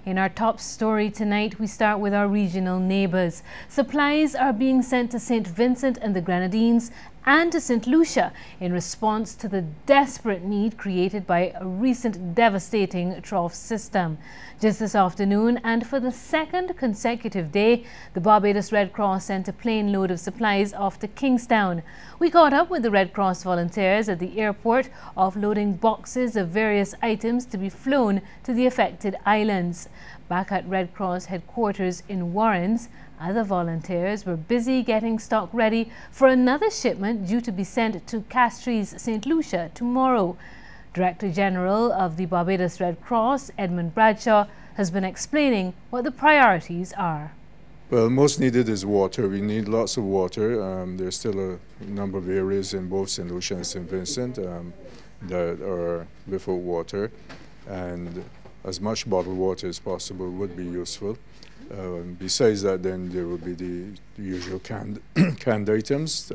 In our top story tonight, we start with our regional neighbours. Supplies are being sent to St. Vincent and the Grenadines and to St. Lucia in response to the desperate need created by a recent devastating trough system. Just this afternoon, and for the second consecutive day, the Barbados Red Cross sent a plane load of supplies off to Kingstown. We caught up with the Red Cross volunteers at the airport, offloading boxes of various items to be flown to the affected islands. Back at Red Cross headquarters in Warrens, other volunteers were busy getting stock ready for another shipment due to be sent to Castries, St. Lucia tomorrow. Director General of the Barbados Red Cross, Edmund Bradshaw, has been explaining what the priorities are. Well, most needed is water. We need lots of water. There's still a number of areas in both St. Lucia and St. Vincent that are without water, and as much bottled water as possible would be useful. Besides that, then there will be the usual canned items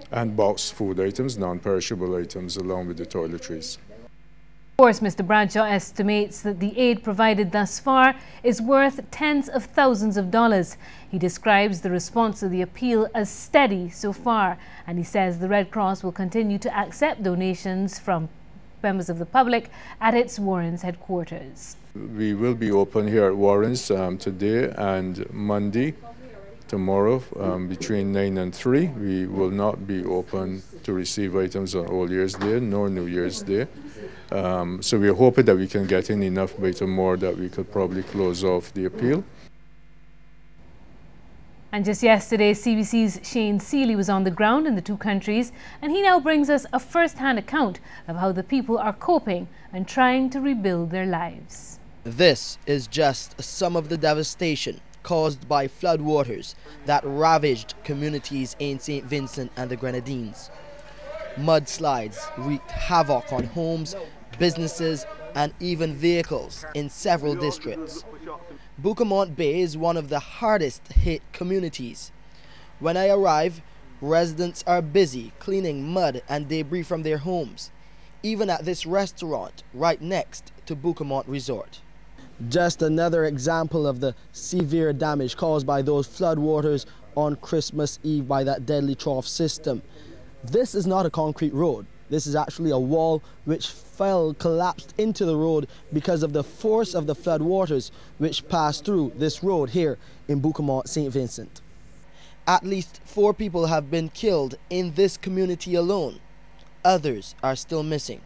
and boxed food items, non-perishable items, along with the toiletries. Of course, Mr. Bradshaw estimates that the aid provided thus far is worth tens of thousands of dollars. He describes the response to the appeal as steady so far, and he says the Red Cross will continue to accept donations from members of the public at its Warrens headquarters. We will be open here at Warrens today and Monday. Tomorrow between 9 and 3. We will not be open to receive items on Old Year's Day nor New Year's Day. So we're hoping that we can get in enough by tomorrow that we could probably close off the appeal. And just yesterday, CBC's Shane Seeley was on the ground in the two countries, and he now brings us a first-hand account of how the people are coping and trying to rebuild their lives. This is just some of the devastation caused by floodwaters that ravaged communities in St. Vincent and the Grenadines. Mudslides wreaked havoc on homes, businesses, and even vehicles in several districts. Boucamont Bay is one of the hardest hit communities. When I arrive, residents are busy cleaning mud and debris from their homes, even at this restaurant right next to Boucamont Resort. Just another example of the severe damage caused by those floodwaters on Christmas Eve by that deadly trough system. This is not a concrete road. This is actually a wall which collapsed into the road because of the force of the floodwaters which passed through this road here in Boucamont, St. Vincent. At least 4 people have been killed in this community alone. Others are still missing.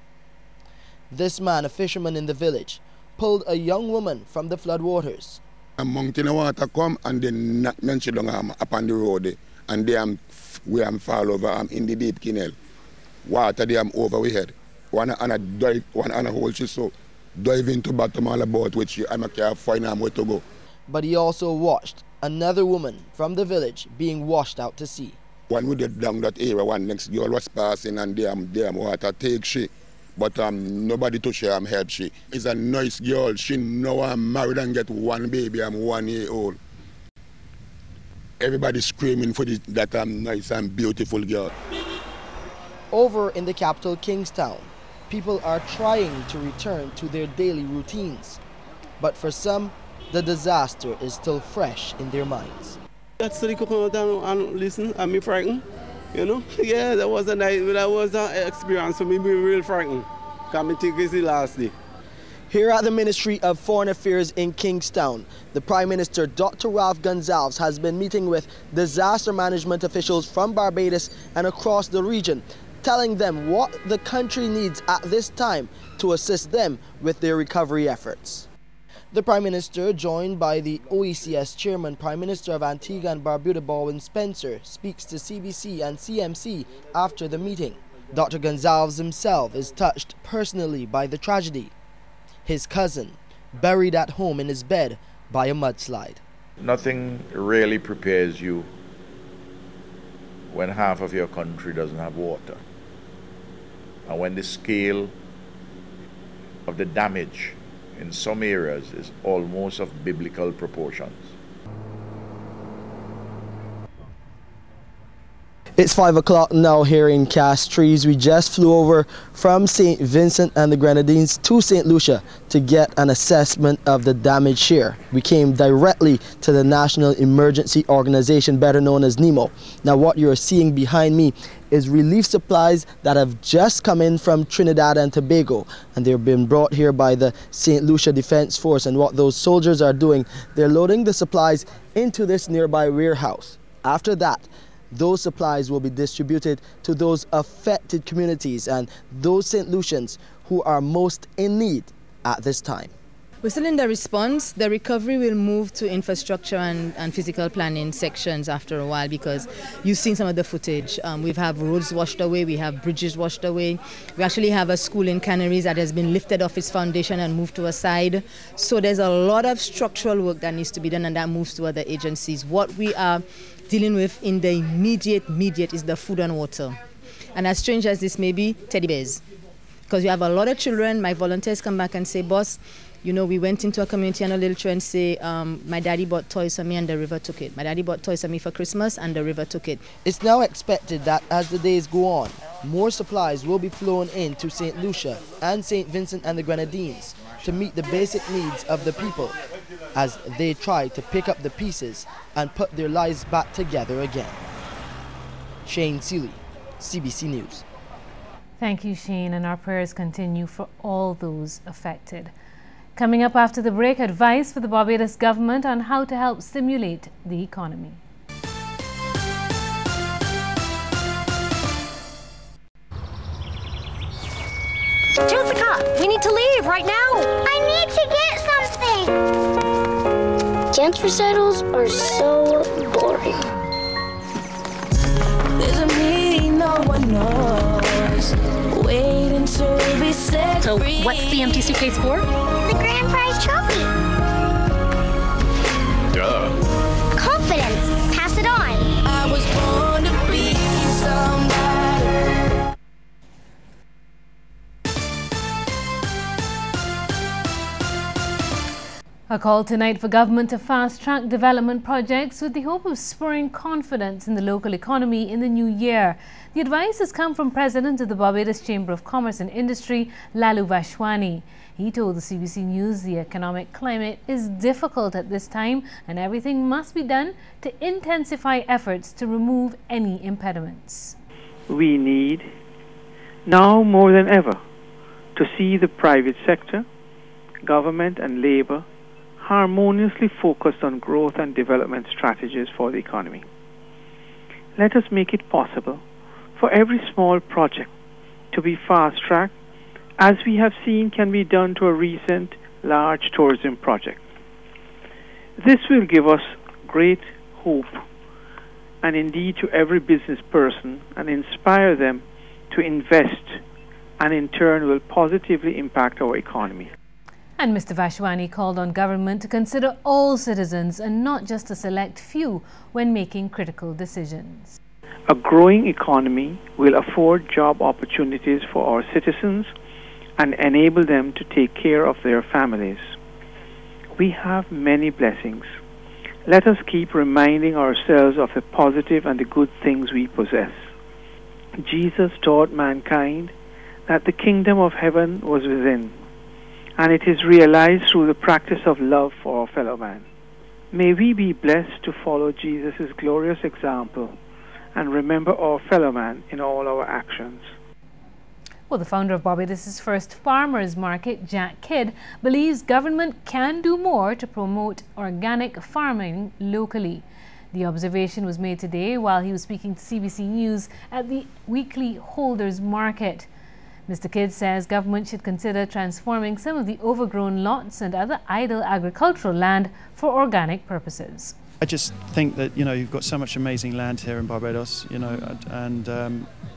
This man, a fisherman in the village, pulled a young woman from the floodwaters. A mountain of water come and then knock me down upon the road, and they we fall over in the deep canal. Water they over we head. One and a dive, one and a hole so dive into bottom all about which I can't find where to go. But he also watched another woman from the village being washed out to sea. When we did down that area, one next girl was passing and damn water take she. But nobody to share help she. Is a nice girl. She know I'm married and get one baby. I'm 1 year old. Everybody screaming for that I'm nice and beautiful girl. Over in the capital, Kingstown, people are trying to return to their daily routines. But for some, the disaster is still fresh in their minds. That's the come down and listen, and me frightened. You know, yeah, that was an experience for me, be real frightened. Can't take this the last day. Here at the Ministry of Foreign Affairs in Kingstown, the Prime Minister, Dr. Ralph Gonsalves, has been meeting with disaster management officials from Barbados and across the region, telling them what the country needs at this time to assist them with their recovery efforts. The Prime Minister, joined by the OECS Chairman, Prime Minister of Antigua and Barbuda, Baldwin Spencer, speaks to CBC and CMC after the meeting. Dr. Gonsalves himself is touched personally by the tragedy. His cousin, buried at home in his bed by a mudslide. Nothing really prepares you when half of your country doesn't have water. And when the scale of the damage in some areas is almost of biblical proportions. It's 5 o'clock now here in Castries. We just flew over from St. Vincent and the Grenadines to St. Lucia to get an assessment of the damage here. We came directly to the National Emergency Organization, better known as NEMO. Now what you're seeing behind me is relief supplies that have just come in from Trinidad and Tobago, and they've been brought here by the St. Lucia Defense Force. And what those soldiers are doing, they're loading the supplies into this nearby warehouse. After that, those supplies will be distributed to those affected communities and those St. Lucians who are most in need at this time. We're still in the response. The recovery will move to infrastructure and physical planning sections after a while, because you've seen some of the footage. We have roads washed away, we have bridges washed away. We actually have a school in Canaries that has been lifted off its foundation and moved to a side. So there's a lot of structural work that needs to be done, and that moves to other agencies. What we are dealing with in the immediate is the food and water. And as strange as this may be, teddy bears. Because you have a lot of children. My volunteers come back and say, boss, you know, we went into a community and a little child say, my daddy bought toys for me and the river took it. My daddy bought toys for me for Christmas and the river took it. It's now expected that as the days go on, more supplies will be flown into St. Lucia and St. Vincent and the Grenadines to meet the basic needs of the people as they try to pick up the pieces and put their lives back together again. Shane Seeley, CBC News. Thank you, Shane, and our prayers continue for all those affected. Coming up after the break, advice for the Barbados government on how to help stimulate the economy. Jessica, we need to leave right now. I need to get something. Dance recitals are so boring. There's a meaning no one knows. Waiting to be set free. So, what's the empty suitcase for? The grand prize trophy. Duh. Confidence. Pass it on. I was born to be somebody. A call tonight for government to fast-track development projects with the hope of spurring confidence in the local economy in the new year. The advice has come from President of the Barbados Chamber of Commerce and Industry, Lalu Vashwani. He told the CBC News the economic climate is difficult at this time and everything must be done to intensify efforts to remove any impediments. We need, now more than ever, to see the private sector, government and labour harmoniously focused on growth and development strategies for the economy. Let us make it possible for every small project to be fast-tracked, as we have seen can be done to a recent large tourism project. This will give us great hope, and indeed to every business person, and inspire them to invest, and in turn will positively impact our economy. And Mr. Vashwani called on government to consider all citizens and not just a select few when making critical decisions. A growing economy will afford job opportunities for our citizens and enable them to take care of their families. We have many blessings. Let us keep reminding ourselves of the positive and the good things we possess. Jesus taught mankind that the kingdom of heaven was within, and it is realized through the practice of love for our fellow man. May we be blessed to follow Jesus' glorious example and remember our fellow man in all our actions. Well, the founder of Barbados' first farmers market, Jack Kidd, believes government can do more to promote organic farming locally. The observation was made today while he was speaking to CBC News at the weekly holders market. Mr. Kidd says government should consider transforming some of the overgrown lots and other idle agricultural land for organic purposes. I just think that, you know, you've got so much amazing land here in Barbados, you know, and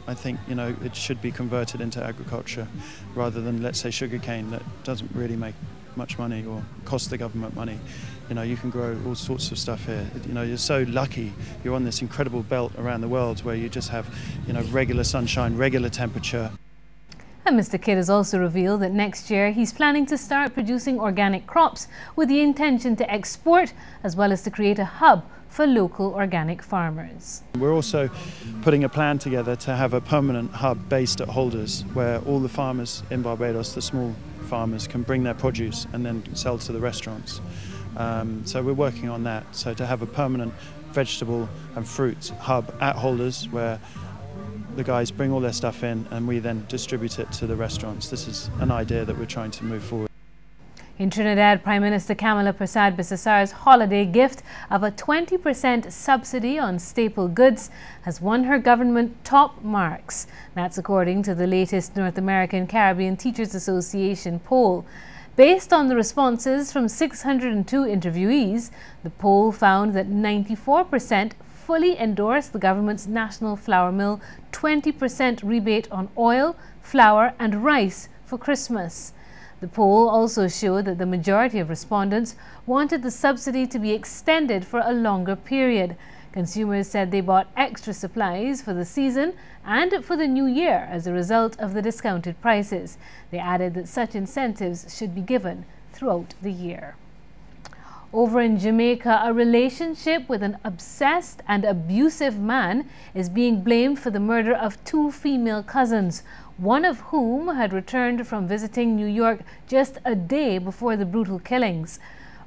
I think, you know, it should be converted into agriculture rather than, let's say, sugarcane that doesn't really make much money or cost the government money. You know, you can grow all sorts of stuff here. You know, you're so lucky. You're on this incredible belt around the world where you just have, you know, regular sunshine, regular temperature. And Mr. Kidd has also revealed that next year he's planning to start producing organic crops with the intention to export as well as to create a hub for local organic farmers. We're also putting a plan together to have a permanent hub based at Holders where all the farmers in Barbados, the small farmers, can bring their produce and then sell to the restaurants. So we're working on that, so to have a permanent vegetable and fruit hub at Holders where the guys bring all their stuff in and we then distribute it to the restaurants. This is an idea that we're trying to move forward. In Trinidad, Prime Minister Kamala Prasad Bissessar's holiday gift of a 20% subsidy on staple goods has won her government top marks. That's according to the latest North American Caribbean Teachers Association poll. Based on the responses from 602 interviewees, the poll found that 94% fully endorsed the government's national flour mill 20% rebate on oil, flour and rice for Christmas. The poll also showed that the majority of respondents wanted the subsidy to be extended for a longer period. Consumers said they bought extra supplies for the season and for the new year as a result of the discounted prices. They added that such incentives should be given throughout the year. Over in Jamaica, a relationship with an obsessed and abusive man is being blamed for the murder of 2 female cousins, one of whom had returned from visiting New York just a day before the brutal killings.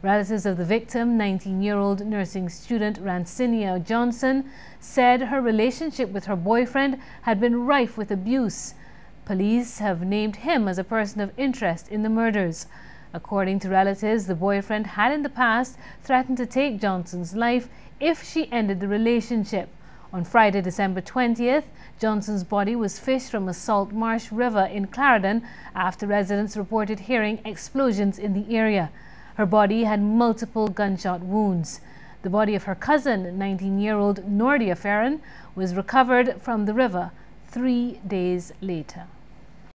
Relatives of the victim, 19-year-old nursing student Rancinia Johnson, said her relationship with her boyfriend had been rife with abuse. Police have named him as a person of interest in the murders. According to relatives, the boyfriend had in the past threatened to take Johnson's life if she ended the relationship. On Friday, December 20th, Johnson's body was fished from a salt marsh river in Clarendon after residents reported hearing explosions in the area. Her body had multiple gunshot wounds. The body of her cousin, 19-year-old Nordia Farron, was recovered from the river 3 days later.